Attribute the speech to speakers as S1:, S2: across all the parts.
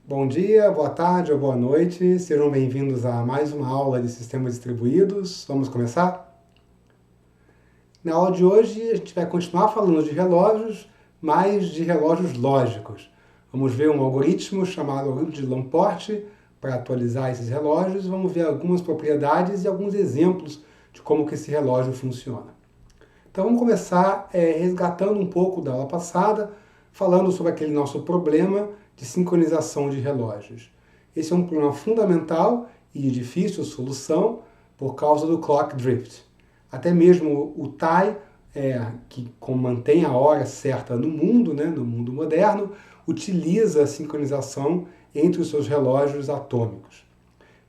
S1: Bom dia, boa tarde ou boa noite, sejam bem-vindos a mais uma aula de sistemas distribuídos. Vamos começar? Na aula de hoje a gente vai continuar falando de relógios, mas de relógios lógicos. Vamos ver um algoritmo chamado algoritmo de Lamport para atualizar esses relógios. Vamos ver algumas propriedades e alguns exemplos de como que esse relógio funciona. Então vamos começar resgatando um pouco da aula passada, falando sobre aquele nosso problema de sincronização de relógios. Esse é um problema fundamental e de difícil solução por causa do clock drift. Até mesmo o TAI, que mantém a hora certa no mundo, né, no mundo moderno, utiliza a sincronização entre os seus relógios atômicos.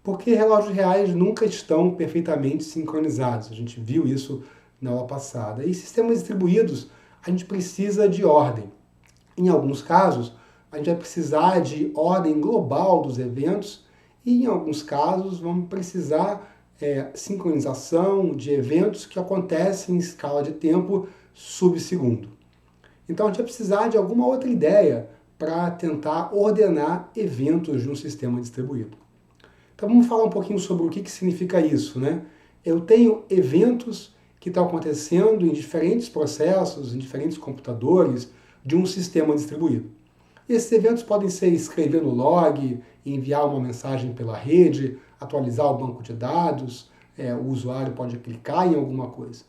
S1: Porque relógios reais nunca estão perfeitamente sincronizados. A gente viu isso na aula passada. E sistemas distribuídos, a gente precisa de ordem. Em alguns casos, a gente vai precisar de ordem global dos eventos e, em alguns casos, vamos precisar sincronização de eventos que acontecem em escala de tempo subsegundo. Então, a gente vai precisar de alguma outra ideia para tentar ordenar eventos de um sistema distribuído. Então, vamos falar um pouquinho sobre o que significa isso, né? Eu tenho eventos que estão acontecendo em diferentes processos, em diferentes computadores de um sistema distribuído. Esses eventos podem ser escrever no log, enviar uma mensagem pela rede, atualizar o banco de dados, o usuário pode clicar em alguma coisa.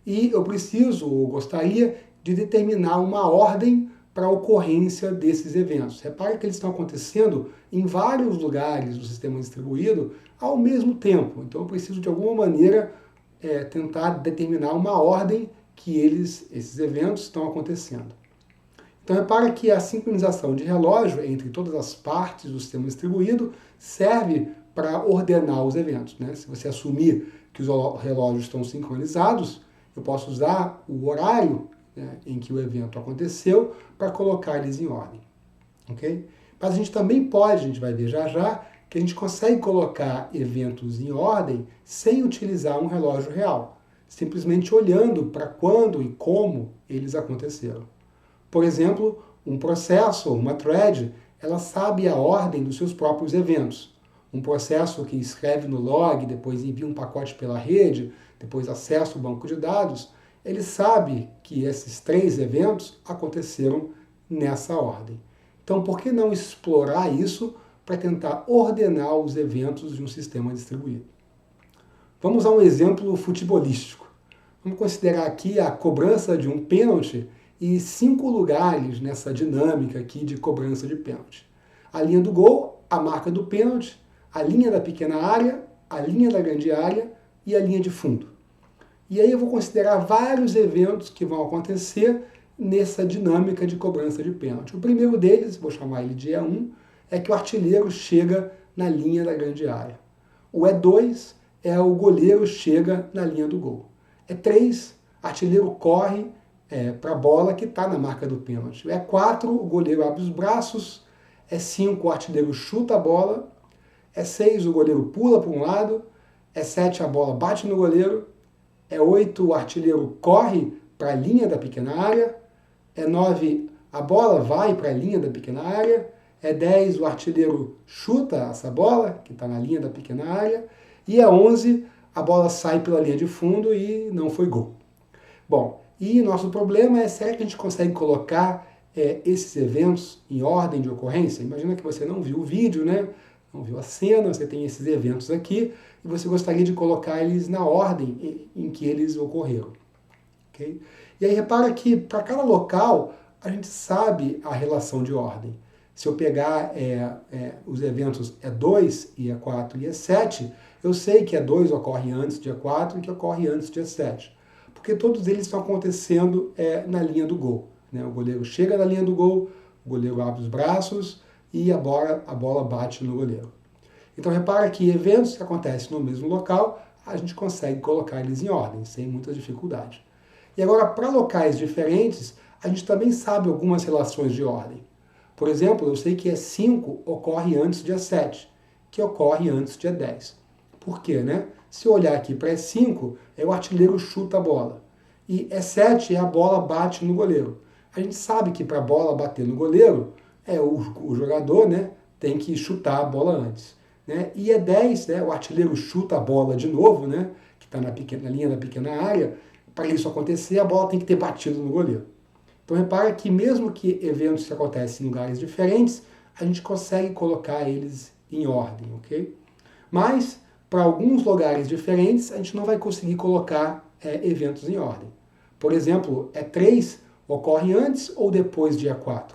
S1: E eu preciso, ou gostaria, de determinar uma ordem para a ocorrência desses eventos. Repare que eles estão acontecendo em vários lugares do sistema distribuído ao mesmo tempo. Então eu preciso, de alguma maneira, tentar determinar uma ordem que esses eventos estão acontecendo. Então, repara que a sincronização de relógio entre todas as partes do sistema distribuído serve para ordenar os eventos, né? Se você assumir que os relógios estão sincronizados, eu posso usar o horário, né, em que o evento aconteceu para colocar eles em ordem. Okay? Mas a gente também pode, a gente vai ver já já, que a gente consegue colocar eventos em ordem sem utilizar um relógio real, simplesmente olhando para quando e como eles aconteceram. Por exemplo, um processo, uma thread, ela sabe a ordem dos seus próprios eventos. Um processo que escreve no log, depois envia um pacote pela rede, depois acessa o banco de dados, ele sabe que esses 3 eventos aconteceram nessa ordem. Então, por que não explorar isso para tentar ordenar os eventos de um sistema distribuído? Vamos a um exemplo futebolístico. Vamos considerar aqui a cobrança de um pênalti e 5 lugares nessa dinâmica aqui de cobrança de pênalti. A linha do gol, a marca do pênalti, a linha da pequena área, a linha da grande área e a linha de fundo. E aí eu vou considerar vários eventos que vão acontecer nessa dinâmica de cobrança de pênalti. O primeiro deles, vou chamar ele de E1, é que o artilheiro chega na linha da grande área. O E2 é o goleiro chega na linha do gol. E3, artilheiro corre para a bola que está na marca do pênalti. É 4, o goleiro abre os braços. É 5, o artilheiro chuta a bola. É 6, o goleiro pula para um lado. É 7, a bola bate no goleiro. É 8, o artilheiro corre para a linha da pequena área. É 9, a bola vai para a linha da pequena área. É 10, o artilheiro chuta essa bola, que está na linha da pequena área. E é 11, a bola sai pela linha de fundo e não foi gol. Bom, e nosso problema é, será que a gente consegue colocar esses eventos em ordem de ocorrência? Imagina que você não viu o vídeo, né? Não viu a cena, você tem esses eventos aqui e você gostaria de colocar eles na ordem em que eles ocorreram. Okay? E aí repara que para cada local a gente sabe a relação de ordem. Se eu pegar os eventos E2, E4 e E7, eu sei que E2 ocorre antes de E4 e que ocorre antes de E7. Porque todos eles estão acontecendo na linha do gol. Né? O goleiro chega na linha do gol, o goleiro abre os braços e a bola bate no goleiro. Então repara que eventos que acontecem no mesmo local, a gente consegue colocar eles em ordem, sem muita dificuldade. E agora, para locais diferentes, a gente também sabe algumas relações de ordem. Por exemplo, eu sei que E5 ocorre antes de E7, que ocorre antes de E10. Por quê, né? Se eu olhar aqui para E5, o artilheiro chuta a bola. E E7 a bola bate no goleiro. A gente sabe que para a bola bater no goleiro, o jogador, né, tem que chutar a bola antes. Né? E é 10, né? O artilheiro chuta a bola de novo, né? Que está na linha da pequena área. Para isso acontecer, a bola tem que ter batido no goleiro. Então repara que mesmo que eventos que acontecem em lugares diferentes, a gente consegue colocar eles em ordem, ok? Mas, para alguns lugares diferentes, a gente não vai conseguir colocar eventos em ordem. Por exemplo, E3 ocorre antes ou depois de E4?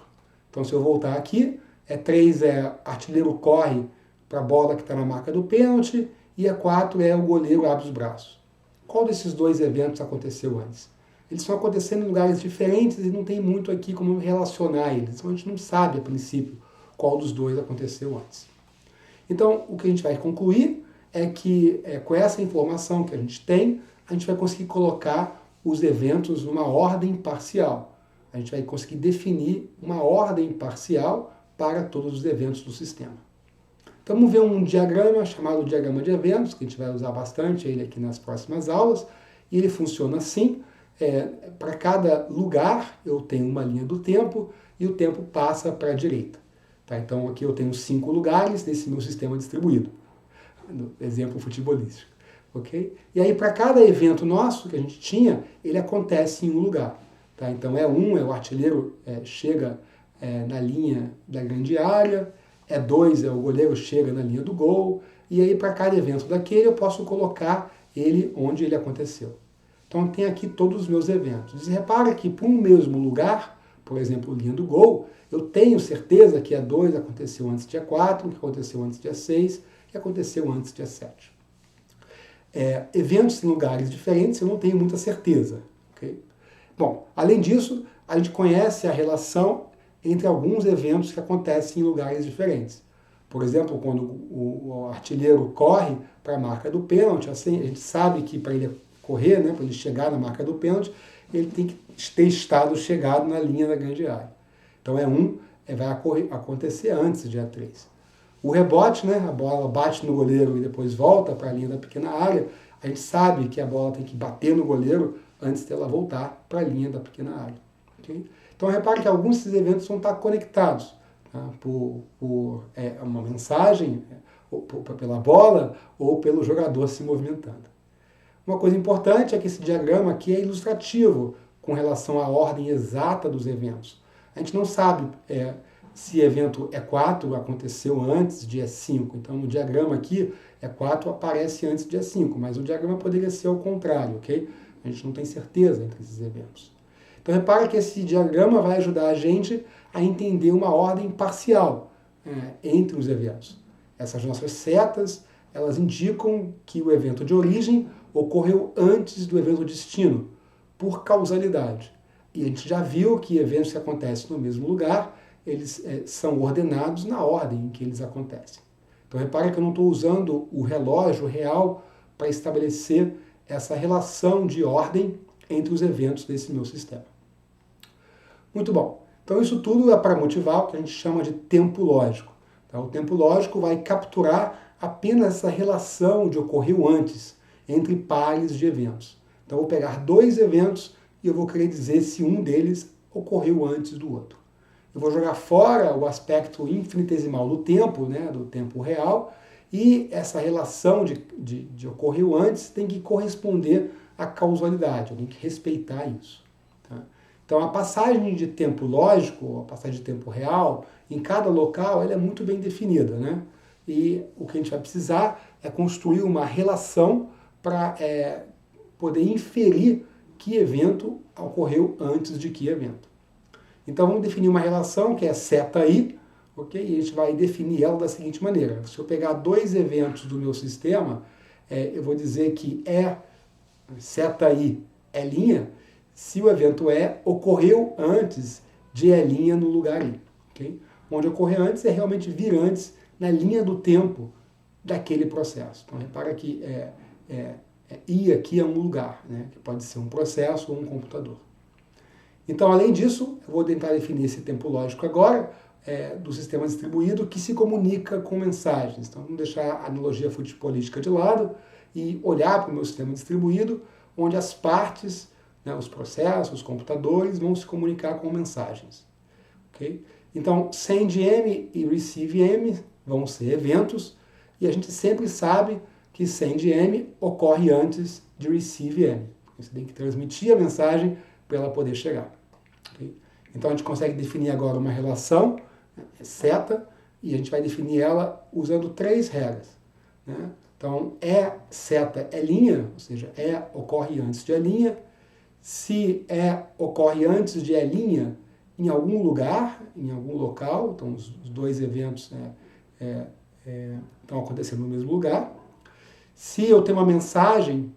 S1: Então, se eu voltar aqui, E3 é artilheiro corre para a bola que está na marca do pênalti, e E4 é o goleiro abre os braços. Qual desses dois eventos aconteceu antes? Eles estão acontecendo em lugares diferentes e não tem muito aqui como relacionar eles. Então a gente não sabe, a princípio, qual dos dois aconteceu antes. Então, o que a gente vai concluir é que, com essa informação que a gente tem, a gente vai conseguir colocar os eventos numa ordem parcial. A gente vai conseguir definir uma ordem parcial para todos os eventos do sistema. Então, vamos ver um diagrama chamado diagrama de eventos, que a gente vai usar bastante ele aqui nas próximas aulas, e ele funciona assim. Para cada lugar eu tenho uma linha do tempo e o tempo passa para a direita. Tá? Então aqui eu tenho 5 lugares nesse meu sistema distribuído. No exemplo futebolístico. Okay? E aí para cada evento nosso que a gente tinha, ele acontece em um lugar. Tá? Então é o artilheiro chega na linha da grande área, E2 é o goleiro chega na linha do gol, e aí para cada evento daquele eu posso colocar ele onde ele aconteceu. Então tem aqui todos os meus eventos. E repara que para um mesmo lugar, por exemplo, linha do gol, eu tenho certeza que E2 aconteceu antes de E4, que aconteceu antes de E6, que aconteceu antes de E7. Eventos em lugares diferentes eu não tenho muita certeza. Okay? Bom, além disso, a gente conhece a relação entre alguns eventos que acontecem em lugares diferentes. Por exemplo, quando o artilheiro corre para a marca do pênalti, assim, a gente sabe que para ele correr, né, para ele chegar na marca do pênalti, ele tem que ter estado chegado na linha da grande área. Então vai acontecer antes de E3. O rebote, né, a bola bate no goleiro e depois volta para a linha da pequena área, a gente sabe que a bola tem que bater no goleiro antes dela voltar para a linha da pequena área. Okay? Então repare que alguns desses eventos vão estar conectados, tá, por uma mensagem, ou pela bola ou pelo jogador se movimentando. Uma coisa importante é que esse diagrama aqui é ilustrativo com relação à ordem exata dos eventos. A gente não sabe se evento E4 aconteceu antes de E5. Então, no diagrama aqui, E4 aparece antes de E5, mas o diagrama poderia ser ao contrário, ok? A gente não tem certeza entre esses eventos. Então, repara que esse diagrama vai ajudar a gente a entender uma ordem parcial entre os eventos. Essas nossas setas, elas indicam que o evento de origem ocorreu antes do evento destino, por causalidade. E a gente já viu que eventos que acontecem no mesmo lugar, eles são ordenados na ordem em que eles acontecem. Então repare que eu não estou usando o relógio real para estabelecer essa relação de ordem entre os eventos desse meu sistema. Muito bom. Então isso tudo é para motivar o que a gente chama de tempo lógico. Então, o tempo lógico vai capturar apenas essa relação de ocorreu antes entre pares de eventos. Então eu vou pegar 2 eventos e eu vou querer dizer se um deles ocorreu antes do outro. Eu vou jogar fora o aspecto infinitesimal do tempo, né, do tempo real, e essa relação de ocorreu antes tem que corresponder à causalidade, eu tenho que respeitar isso. Tá? Então a passagem de tempo lógico, a passagem de tempo real, em cada local, ela é muito bem definida, né? E o que a gente vai precisar é construir uma relação para poder inferir que evento ocorreu antes de que evento. Então vamos definir uma relação que é σi, ok? E a gente vai definir ela da seguinte maneira. Se eu pegar 2 eventos do meu sistema, eu vou dizer que σi é', se o evento ocorreu antes de E' no lugar I. Okay? Onde ocorrer antes é realmente vir antes na linha do tempo daquele processo. Então repara que I aqui é um lugar, né? Que pode ser um processo ou um computador. Então, além disso, eu vou tentar definir esse tempo lógico agora do sistema distribuído que se comunica com mensagens. Então, vamos deixar a analogia futebolística de lado e olhar para o meu sistema distribuído, onde as partes, né, os processos, os computadores, vão se comunicar com mensagens. Okay? Então, send-m e receive-m vão ser eventos, e a gente sempre sabe que send-m ocorre antes de receive-m. Você tem que transmitir a mensagem para ela poder chegar. Okay? Então, a gente consegue definir agora uma relação, seta, e a gente vai definir ela usando 3 regras. Né? Então, seta é linha, ou seja, ocorre antes de linha. Se ocorre antes de linha, em algum lugar, em algum local, então os 2 eventos estão acontecendo no mesmo lugar. Se eu tenho uma mensagem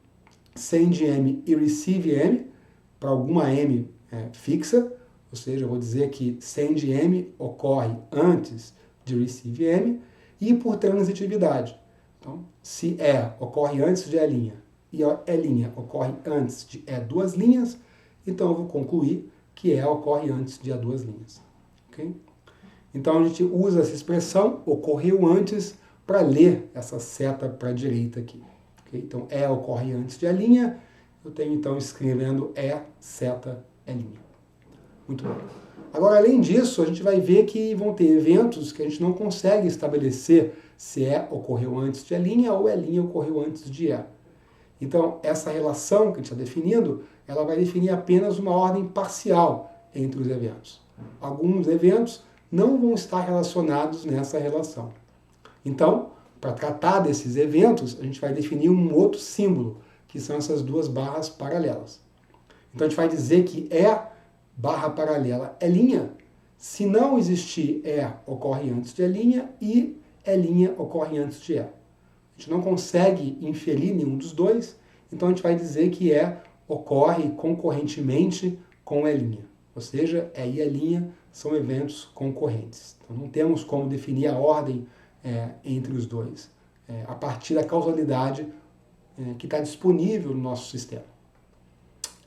S1: send-m e receive-m, para alguma m fixa, ou seja, eu vou dizer que send-m ocorre antes de receive-m, e por transitividade. Então, se ocorre antes de E' e ocorre antes de duas linhas, então eu vou concluir que ocorre antes de duas linhas. Okay? Então a gente usa essa expressão, ocorreu antes, para ler essa seta para a direita aqui. Okay? Então ocorre antes de A', eu tenho então escrevendo seta E'. Muito bom. Agora, além disso, a gente vai ver que vão ter eventos que a gente não consegue estabelecer se ocorreu antes de A' ou E' ocorreu antes de E. Então, essa relação que a gente está definindo, ela vai definir apenas uma ordem parcial entre os eventos. Alguns eventos não vão estar relacionados nessa relação. Então, para tratar desses eventos, a gente vai definir um outro símbolo, que são essas 2 barras paralelas. Então, a gente vai dizer que barra paralela é linha, se não existir ocorre antes de E' e E' ocorre antes de E. A gente não consegue inferir nenhum dos dois, então a gente vai dizer que ocorre concorrentemente com E'. Ou seja, E e E' são eventos concorrentes. Então não temos como definir a ordem entre os dois, a partir da causalidade que está disponível no nosso sistema.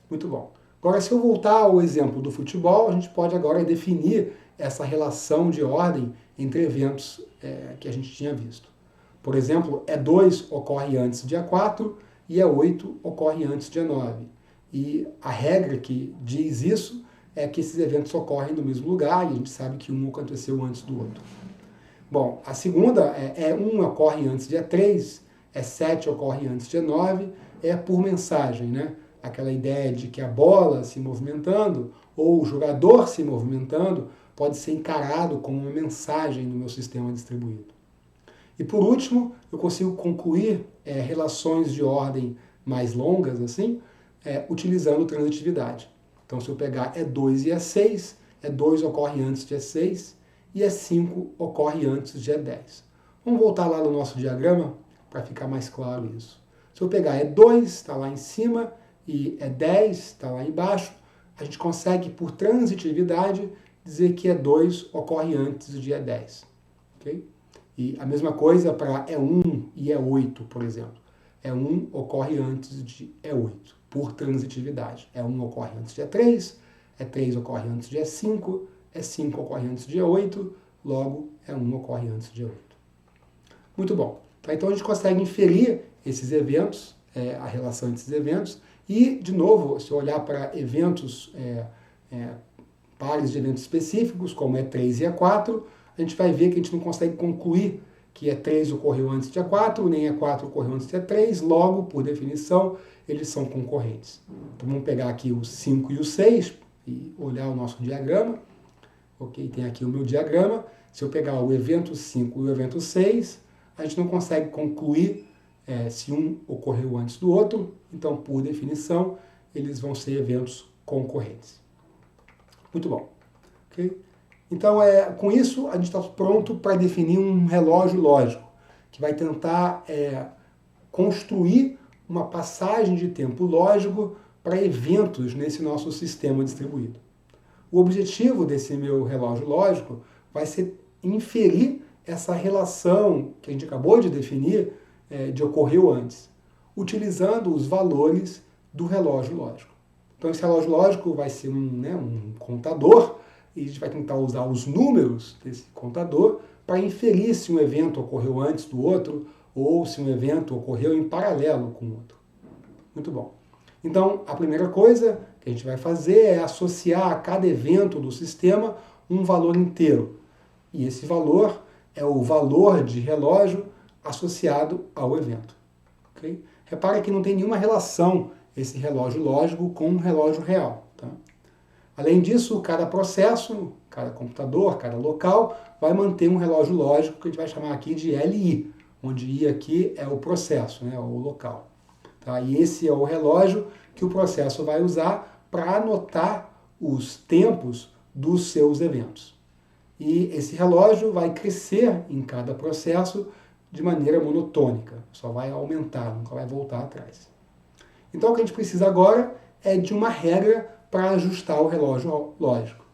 S1: Muito bom. Agora, se eu voltar ao exemplo do futebol, a gente pode agora definir essa relação de ordem entre eventos que a gente tinha visto. Por exemplo, E2 ocorre antes de A4 e E8 ocorre antes de A9. E a regra que diz isso é que esses eventos ocorrem no mesmo lugar e a gente sabe que um aconteceu antes do outro. Bom, a segunda E1 ocorre antes de E3, E7 ocorre antes de E9, por mensagem, né? Aquela ideia de que a bola se movimentando ou o jogador se movimentando pode ser encarado como uma mensagem no meu sistema distribuído. E por último, eu consigo concluir relações de ordem mais longas, assim, utilizando transitividade. Então, se eu pegar E2 e E6, E2 ocorre antes de E6 e E5 ocorre antes de E10. Vamos voltar lá no nosso diagrama para ficar mais claro isso. Se eu pegar E2, está lá em cima, e E10 está lá embaixo, a gente consegue, por transitividade, dizer que E2 ocorre antes de E10. Okay? E a mesma coisa para E1 e E8, por exemplo. E1 ocorre antes de E8, por transitividade. E1 ocorre antes de E3, E3 ocorre antes de E5, E5 ocorre antes de E8, logo E1 ocorre antes de E8. Muito bom. Então a gente consegue inferir esses eventos, a relação entre esses eventos, e, de novo, se eu olhar para eventos, pares de eventos específicos, como E3 e E4, a gente vai ver que a gente não consegue concluir que E3 ocorreu antes de E4, nem E4 ocorreu antes de E3, logo, por definição, eles são concorrentes. Então vamos pegar aqui o 5 e o 6 e olhar o nosso diagrama. Ok, tem aqui o meu diagrama. Se eu pegar o evento 5 e o evento 6, a gente não consegue concluir se um ocorreu antes do outro, então, por definição, eles vão ser eventos concorrentes. Muito bom. Okay? Então, com isso, a gente está pronto para definir um relógio lógico, que vai tentar construir uma passagem de tempo lógico para eventos nesse nosso sistema distribuído. O objetivo desse meu relógio lógico vai ser inferir essa relação que a gente acabou de definir de ocorreu antes, utilizando os valores do relógio lógico. Então esse relógio lógico vai ser um contador e a gente vai tentar usar os números desse contador para inferir se um evento ocorreu antes do outro ou se um evento ocorreu em paralelo com o outro. Muito bom. Então a primeira coisa que a gente vai fazer é associar a cada evento do sistema um valor inteiro. E esse valor é o valor de relógio associado ao evento. Okay? Repara que não tem nenhuma relação esse relógio lógico com um relógio real. Tá? Além disso, cada processo, cada computador, cada local, vai manter um relógio lógico que a gente vai chamar aqui de LI, onde I aqui é o processo, né, o local. Tá? E esse é o relógio que o processo vai usar para anotar os tempos dos seus eventos. E esse relógio vai crescer em cada processo de maneira monotônica, só vai aumentar, nunca vai voltar atrás. Então o que a gente precisa agora é de uma regra para ajustar o relógio lógico.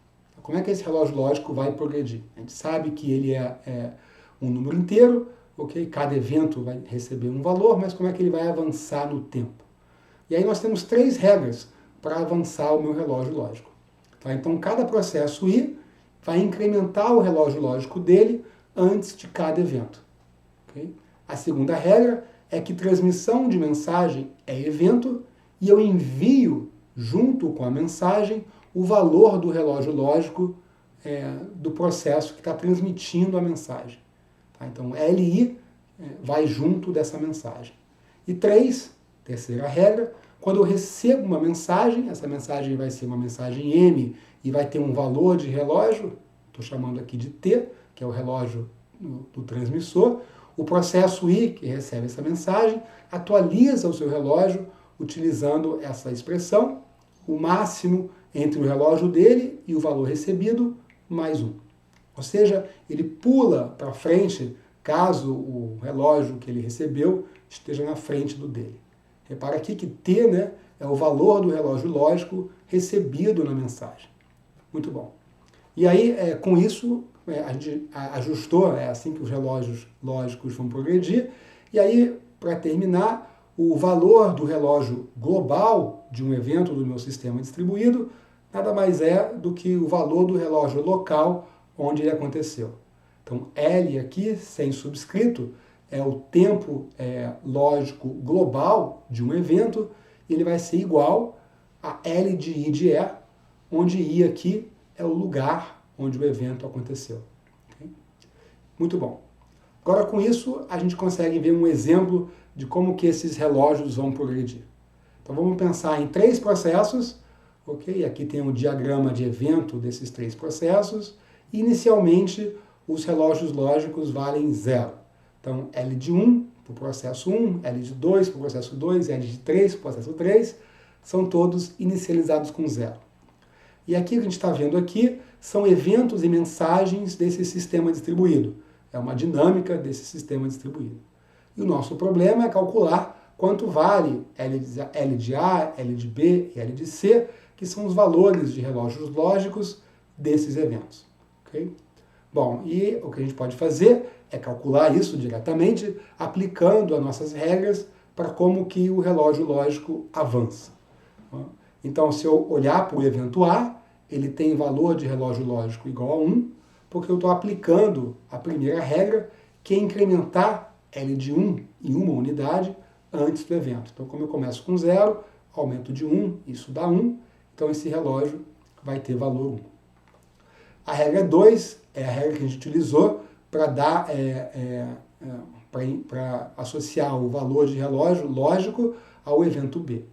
S1: Como é que esse relógio lógico vai progredir? A gente sabe que ele é um número inteiro, ok? Cada evento vai receber um valor, mas como é que ele vai avançar no tempo? E aí nós temos 3 regras para avançar o meu relógio lógico. Tá? Então cada processo I vai incrementar o relógio lógico dele antes de cada evento. Okay? A segunda regra é que transmissão de mensagem é evento e eu envio, junto com a mensagem, o valor do relógio lógico do processo que está transmitindo a mensagem. Tá? Então, LI vai junto dessa mensagem. E 3, terceira regra, quando eu recebo uma mensagem, essa mensagem vai ser uma mensagem M e vai ter um valor de relógio, estou chamando aqui de T, que é o relógio do transmissor, o processo I, que recebe essa mensagem, atualiza o seu relógio utilizando essa expressão, o máximo entre o relógio dele e o valor recebido, mais 1. Ou seja, ele pula para frente caso o relógio que ele recebeu esteja na frente do dele. Repara aqui que T, né, é o valor do relógio lógico recebido na mensagem. Muito bom. E aí, com isso, a gente ajustou, é assim que os relógios lógicos vão progredir. E aí, para terminar, o valor do relógio global de um evento do meu sistema distribuído nada mais é do que o valor do relógio local onde ele aconteceu. Então, L aqui, sem subscrito, é o tempo lógico global de um evento, e ele vai ser igual a L de I de E, onde I aqui é o lugar onde o evento aconteceu. Okay? Muito bom. Agora, com isso, a gente consegue ver um exemplo de como que esses relógios vão progredir. Então, vamos pensar em 3 processos, ok? Aqui tem um diagrama de evento desses 3 processos. Inicialmente, os relógios lógicos valem 0. Então, L de 1 para o processo 1, L de 2 para o processo 2, L de 3 para o processo 3, são todos inicializados com 0. E aqui o que a gente está vendo aqui são eventos e mensagens desse sistema distribuído. É uma dinâmica desse sistema distribuído. E o nosso problema é calcular quanto vale L de A, L de B e L de C, que são os valores de relógios lógicos desses eventos. Okay? Bom, e o que a gente pode fazer é calcular isso diretamente aplicando as nossas regras para como que o relógio lógico avança. Então, se eu olhar para o evento A, ele tem valor de relógio lógico igual a 1, porque eu estou aplicando a primeira regra, que é incrementar L de 1 em uma unidade antes do evento. Então, como eu começo com 0, aumento de 1, isso dá 1, então esse relógio vai ter valor 1. A regra 2 é a regra que a gente utilizou para dar para associar o valor de relógio lógico ao evento B.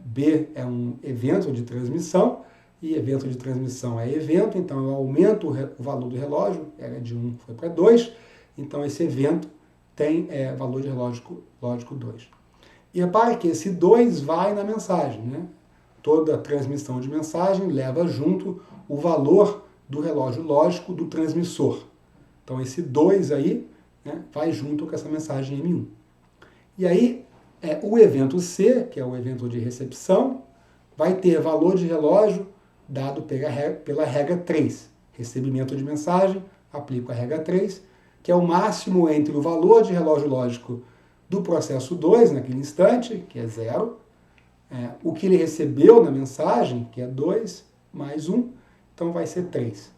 S1: B é um evento de transmissão, e evento de transmissão é evento, então eu aumento o valor do relógio, era de 1, foi para 2, então esse evento tem valor de lógico 2. E repare que esse 2 vai na mensagem, né? Toda transmissão de mensagem leva junto o valor do relógio lógico do transmissor. Então esse 2 aí, né, vai junto com essa mensagem M1. E aí o evento C, que é o evento de recepção, vai ter valor de relógio dado pela regra 3. Recebimento de mensagem, aplico a regra 3, que é o máximo entre o valor de relógio lógico do processo 2, naquele instante, que é 0, o que ele recebeu na mensagem, que é 2, mais 1, então vai ser 3.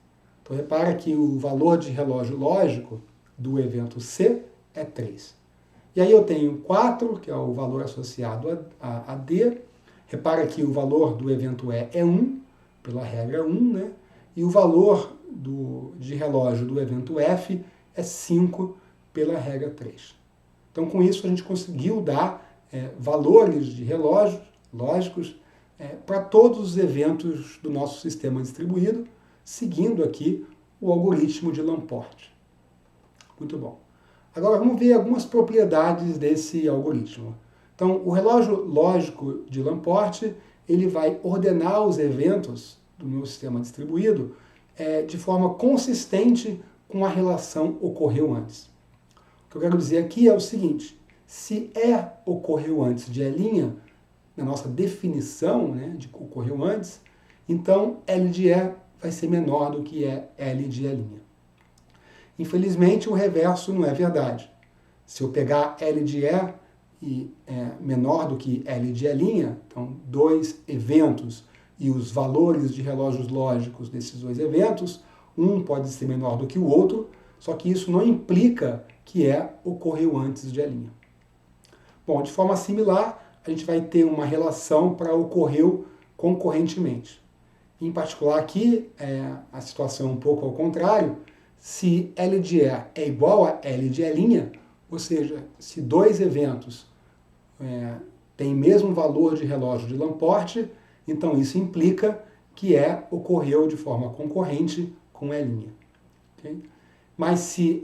S1: Então repara que o valor de relógio lógico do evento C é 3. E aí eu tenho 4, que é o valor associado a D. Repara que o valor do evento E é 1, pela regra 1, né? e o valor de relógio do evento F é 5 pela regra 3. Então, com isso, a gente conseguiu dar valores de relógios lógicos para todos os eventos do nosso sistema distribuído, seguindo aqui o algoritmo de Lamport. Muito bom. Agora vamos ver algumas propriedades desse algoritmo. Então, o relógio lógico de Lamport, ele vai ordenar os eventos do meu sistema distribuído de forma consistente com a relação ocorreu antes. O que eu quero dizer aqui é o seguinte: se E ocorreu antes de E', na nossa definição, né, de que ocorreu antes, então L de E vai ser menor do que L de E'. Infelizmente, o reverso não é verdade. Se eu pegar L de E e menor do que L de E', então dois eventos e os valores de relógios lógicos desses dois eventos, um pode ser menor do que o outro, só que isso não implica que ocorreu antes de E'. Bom, de forma similar, a gente vai ter uma relação para ocorreu concorrentemente. Em particular aqui, a situação é um pouco ao contrário. Se L de E é igual a L de E', ou seja, se dois eventos têm mesmo valor de relógio de Lamport, então isso implica que ocorreu de forma concorrente com E'. Okay? Mas se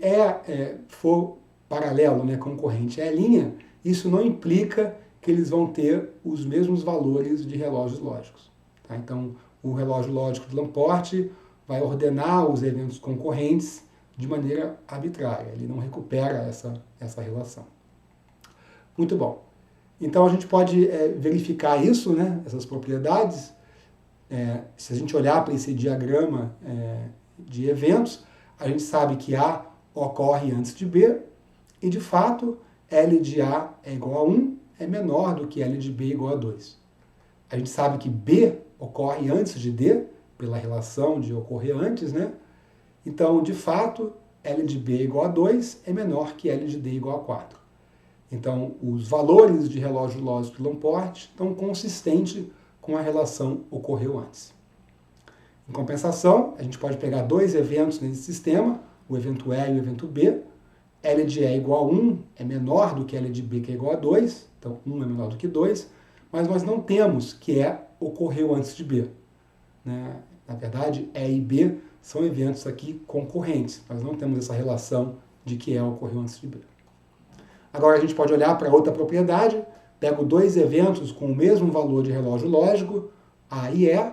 S1: for paralelo, né, concorrente a E', isso não implica que eles vão ter os mesmos valores de relógios lógicos. Tá? Então, o relógio lógico de Lamport vai ordenar os eventos concorrentes de maneira arbitrária. Ele não recupera essa relação. Muito bom. Então, a gente pode verificar isso, né, essas propriedades. Se a gente olhar para esse diagrama de eventos, a gente sabe que A ocorre antes de B e, de fato, L de A é igual a 1, é menor do que L de B igual a 2. A gente sabe que B ocorre antes de D, pela relação de ocorrer antes, né? Então, de fato, L de B igual a 2 é menor que L de D igual a 4. Então, os valores de relógio lógico de Lamport estão consistentes com a relação ocorreu antes. Em compensação, a gente pode pegar dois eventos nesse sistema, o evento E e o evento B. L de E igual a 1 é menor do que L de B, que é igual a 2, então 1 é menor do que 2, mas nós não temos que ocorreu antes de B. Né? Na verdade, E e B são eventos aqui concorrentes, nós não temos essa relação de que ocorreu antes de B. Agora a gente pode olhar para outra propriedade, pego dois eventos com o mesmo valor de relógio lógico, A e E,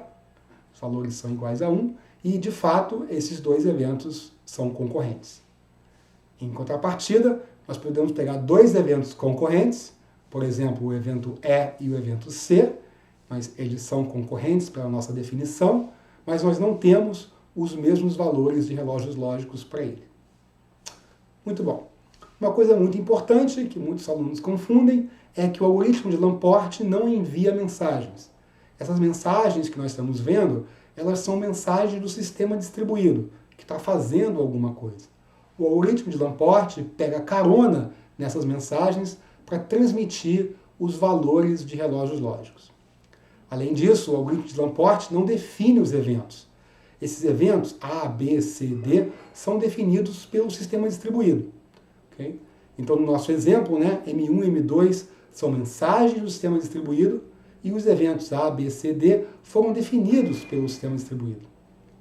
S1: os valores são iguais a 1, e de fato esses dois eventos são concorrentes. Em contrapartida, nós podemos pegar dois eventos concorrentes, por exemplo, o evento E e o evento C, mas eles são concorrentes pela nossa definição, mas nós não temos os mesmos valores de relógios lógicos para ele. Muito bom. Uma coisa muito importante, que muitos alunos confundem, é que o algoritmo de Lamport não envia mensagens. Essas mensagens que nós estamos vendo, elas são mensagens do sistema distribuído, que está fazendo alguma coisa. O algoritmo de Lamport pega carona nessas mensagens para transmitir os valores de relógios lógicos. Além disso, o algoritmo de Lamport não define os eventos. Esses eventos, A, B, C, D, são definidos pelo sistema distribuído. Okay? Então, no nosso exemplo, né, M1 e M2 são mensagens do sistema distribuído e os eventos A, B, C, D foram definidos pelo sistema distribuído.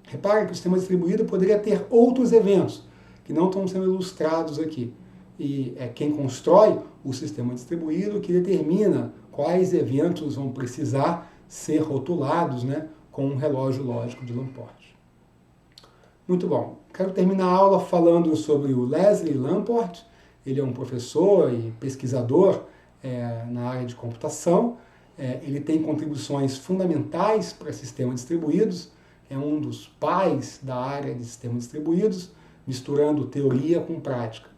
S1: Repare que o sistema distribuído poderia ter outros eventos, que não estão sendo ilustrados aqui. E é quem constrói o sistema distribuído que determina quais eventos vão precisar ser rotulados, né, com um relógio lógico de Lamport. Muito bom. Quero terminar a aula falando sobre o Leslie Lamport. Ele é um professor e pesquisador na área de computação. Ele tem contribuições fundamentais para sistemas distribuídos. É um dos pais da área de sistemas distribuídos, misturando teoria com prática.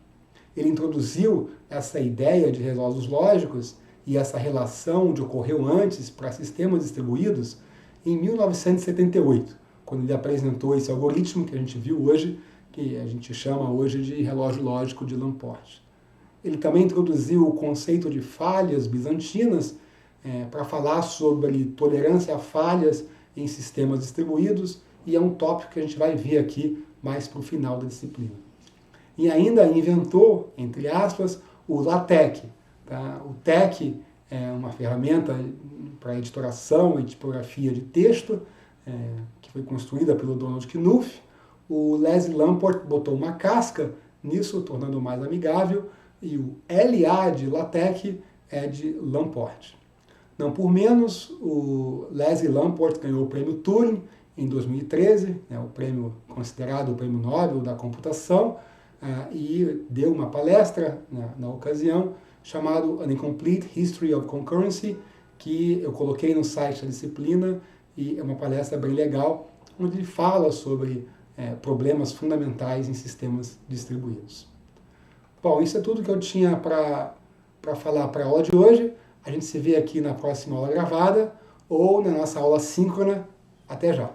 S1: Ele introduziu essa ideia de relógios lógicos e essa relação de ocorreu antes para sistemas distribuídos em 1978, quando ele apresentou esse algoritmo que a gente viu hoje, que a gente chama hoje de relógio lógico de Lamport. Ele também introduziu o conceito de falhas bizantinas para falar sobre tolerância a falhas em sistemas distribuídos e é um tópico que a gente vai ver aqui mais para o final da disciplina. E ainda inventou, entre aspas, o LaTeX. Tá? O TeX é uma ferramenta para editoração e tipografia de texto, que foi construída pelo Donald Knuth. O Leslie Lamport botou uma casca nisso, tornando mais amigável, e o LA de LaTeX é de Lamport. Não por menos, o Leslie Lamport ganhou o prêmio Turing em 2013, o prêmio considerado o prêmio Nobel da computação, e deu uma palestra na ocasião, chamado An Incomplete History of Concurrency, que eu coloquei no site da disciplina, e é uma palestra bem legal, onde ele fala sobre problemas fundamentais em sistemas distribuídos. Bom, isso é tudo que eu tinha para falar para a aula de hoje. A gente se vê aqui na próxima aula gravada ou na nossa aula síncrona. Até já!